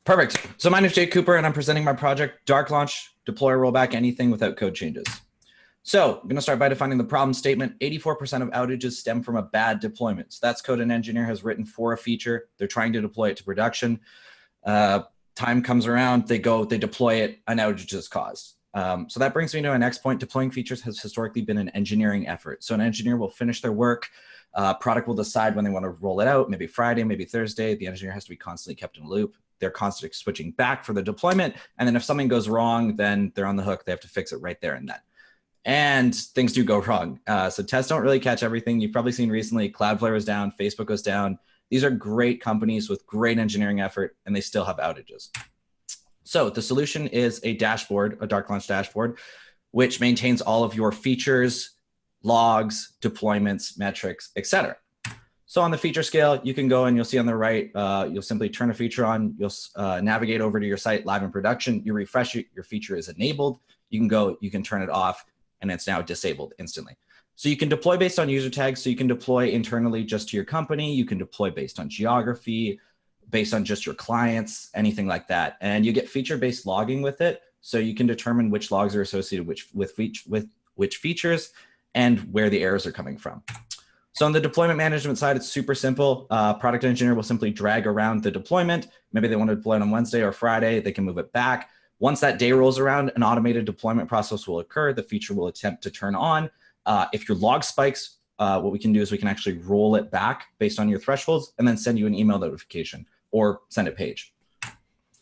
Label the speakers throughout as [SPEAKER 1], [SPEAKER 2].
[SPEAKER 1] Perfect. So my name is Jake Cooper, and I'm presenting my project, Darklaunch, deploy or roll back anything without code changes. So I'm going to start by defining the problem statement. 84% of outages stem from a bad deployment. So that's code an engineer has written for a feature. They're trying to deploy it to production. Time comes around, they deploy it, an outage is caused. So that brings me to my next point. Deploying features has historically been an engineering effort. So an engineer will finish their work. Product will decide when they want to roll it out, maybe Friday, maybe Thursday. The engineer has to be constantly kept in a loop. They're constantly switching back for the deployment. And then if something goes wrong, then they're on the hook. They have to fix it right there and then. And things do go wrong. So tests don't really catch everything. You've probably seen recently, Cloudflare was down, Facebook goes down. These are great companies with great engineering effort, and they still have outages. So the solution is a dashboard, a Darklaunch dashboard, which maintains all of your features, logs, deployments, metrics, etc. So on the feature scale, you can go and you'll see on the right, you'll simply turn a feature on, you'll navigate over to your site live in production, you refresh it, your feature is enabled, you can go, you can turn it off, and it's now disabled instantly. So you can deploy based on user tags, so you can deploy internally just to your company, you can deploy based on geography, based on just your clients, anything like that. And you get feature-based logging with it, so you can determine which logs are associated with which features and where the errors are coming from. So on the deployment management side, it's super simple. Product engineer will simply drag around the deployment. Maybe they want to deploy it on Wednesday or Friday, they can move it back. Once that day rolls around, an automated deployment process will occur. The feature will attempt to turn on. If your log spikes, what we can do is we can actually roll it back based on your thresholds and then send you an email notification or send it page.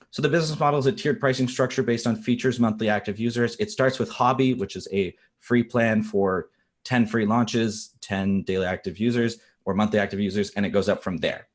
[SPEAKER 1] So the business model is a tiered pricing structure based on features, monthly active users. It starts with Hobby, which is a free plan for 10 free launches, 10 daily active users or monthly active users, and it goes up from there.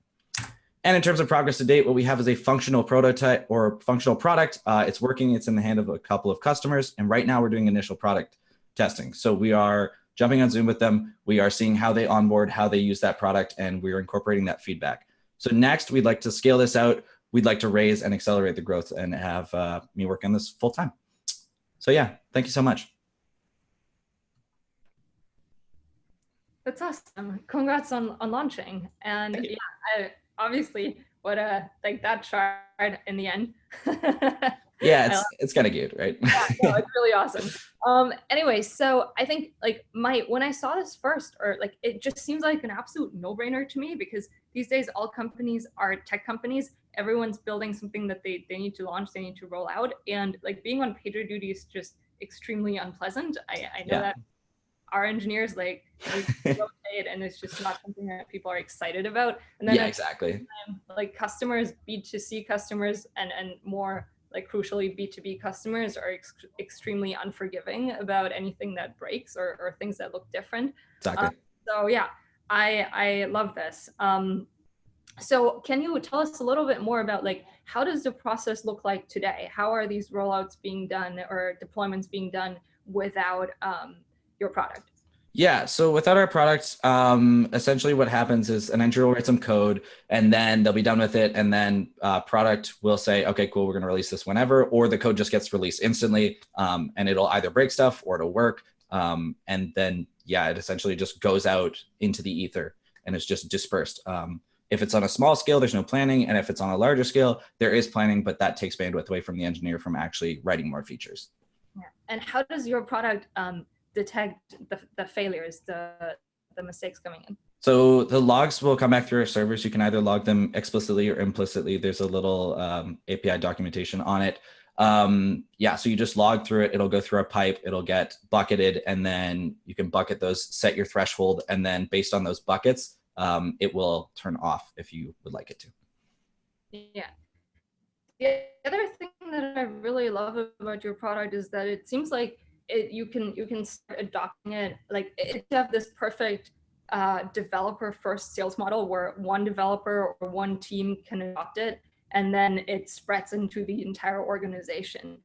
[SPEAKER 1] And in terms of progress to date, what we have is a functional prototype or functional product. It's working, it's in the hand of a couple of customers. And right now we're doing initial product testing. So we are jumping on Zoom with them. We are seeing how they onboard, how they use that product, and we are incorporating that feedback. So next, we'd like to scale this out. We'd like to raise and accelerate the growth and have me work on this full time. So yeah, thank you so much.
[SPEAKER 2] That's awesome. Congrats on launching. And yeah, obviously what like that chart in the end.
[SPEAKER 1] Yeah, it's kind of cute, right?
[SPEAKER 2] Yeah, no, it's really awesome. Anyway, so I think like when I saw this first, or like it just seems like an absolute no-brainer to me, because these days all companies are tech companies. Everyone's building something that they need to launch, they need to roll out, and like being on pager duty is just extremely unpleasant. I know that our engineers like rotate, and it's just not something that people are excited about. And then
[SPEAKER 1] exactly.
[SPEAKER 2] Like customers, B2C customers, and more like crucially B2B customers are extremely unforgiving about anything that breaks or things that look different.
[SPEAKER 1] Exactly.
[SPEAKER 2] So yeah, I love this. So can you tell us a little bit more about like, how does the process look like today? How are these rollouts being done or deployments being done without your product?
[SPEAKER 1] Yeah, so without our product, essentially what happens is an engineer will write some code and then they'll be done with it. And then product will say, okay, cool, we're going to release this whenever, or the code just gets released instantly and it'll either break stuff or it'll work. And then, yeah, it essentially just goes out into the ether and it's just dispersed. If it's on a small scale, there's no planning. And if it's on a larger scale, there is planning, but that takes bandwidth away from the engineer from actually writing more features.
[SPEAKER 2] Yeah. And how does your product detect the failures, the mistakes coming in?
[SPEAKER 1] So the logs will come back through our servers. You can either log them explicitly or implicitly. There's a little API documentation on it. Yeah, so you just log through it. It'll go through a pipe. It'll get bucketed, and then you can bucket those, set your threshold, and then based on those buckets, it will turn off if you would like it to.
[SPEAKER 2] Yeah. The other thing that I really love about your product is that it seems like you can start adopting it, like it have this perfect developer first sales model where one developer or one team can adopt it and then it spreads into the entire organization.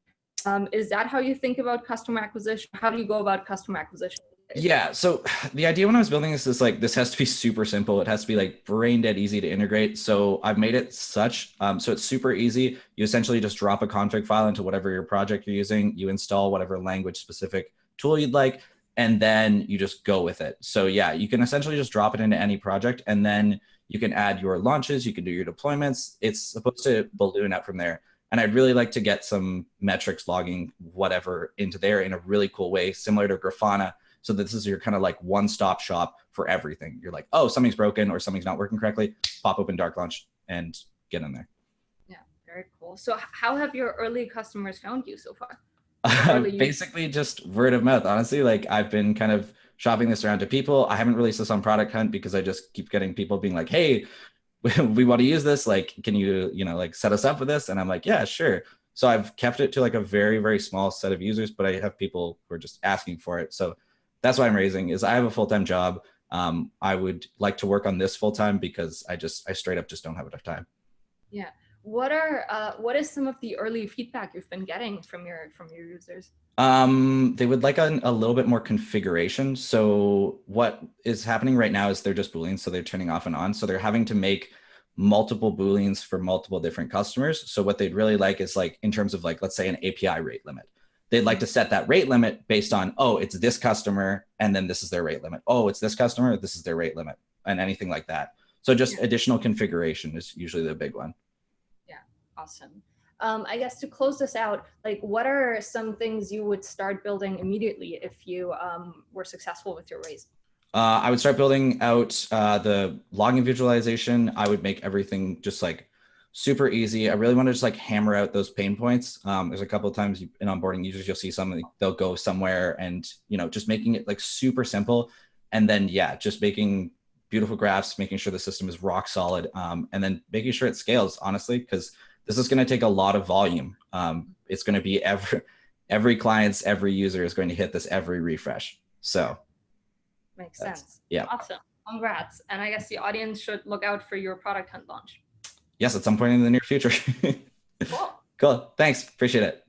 [SPEAKER 2] Is that how you think about customer acquisition? How do you go about customer acquisition?
[SPEAKER 1] Yeah, so the idea when I was building this is like, this has to be super simple. It has to be like brain dead easy to integrate. So I've made it such, so it's super easy. You essentially just drop a config file into whatever your project you're using. You install whatever language specific tool you'd like, and then you just go with it. So yeah, you can essentially just drop it into any project, and then You can add your launches, you can do your deployments. It's supposed to balloon out from there. And I'd really like to get some metrics logging, whatever, into there in a really cool way, similar to Grafana. So this is your kind of like one-stop shop for everything. You're like, oh, something's broken or something's not working correctly, pop open Darklaunch and get in there.
[SPEAKER 2] Yeah, very cool. So how have your early customers found you so far?
[SPEAKER 1] Basically just word of mouth, honestly. Like I've been kind of shopping this around to people. I haven't released this on Product Hunt because I just keep getting people being like, hey, we want to use this. Like, can you, like set us up with this? And I'm like, yeah, sure. So I've kept it to like a very, very small set of users, but I have people who are just asking for it. So that's why I'm raising is I have a full-time job. I would like to work on this full-time because I straight up just don't have enough time.
[SPEAKER 2] Yeah. What is some of the early feedback you've been getting from your users?
[SPEAKER 1] They would like a little bit more configuration. So what is happening right now is they're just Booleans. So they're turning off and on. So they're having to make multiple Booleans for multiple different customers. So what they'd really like is like, in terms of like, let's say an API rate limit, they'd like to set that rate limit based on, oh, it's this customer, and then this is their rate limit. Oh, it's this customer, this is their rate limit, and anything like that. So just additional configuration is usually the big one.
[SPEAKER 2] Yeah, awesome. I guess to close this out, like what are some things you would start building immediately if you were successful with your raise?
[SPEAKER 1] I would start building out the logging visualization. I would make everything just like super easy. I really want to just like hammer out those pain points. There's a couple of times in onboarding users, you'll see something, they'll go somewhere and, just making it like super simple. And then, just making beautiful graphs, making sure the system is rock solid, and then making sure it scales, honestly, because this is going to take a lot of volume. It's going to be every client's, every user is going to hit this every refresh. So
[SPEAKER 2] makes sense.
[SPEAKER 1] Yeah.
[SPEAKER 2] Awesome. Congrats. And I guess the audience should look out for your Product Hunt launch.
[SPEAKER 1] Yes, at some point in the near future.
[SPEAKER 2] Cool.
[SPEAKER 1] Cool. Thanks. Appreciate it.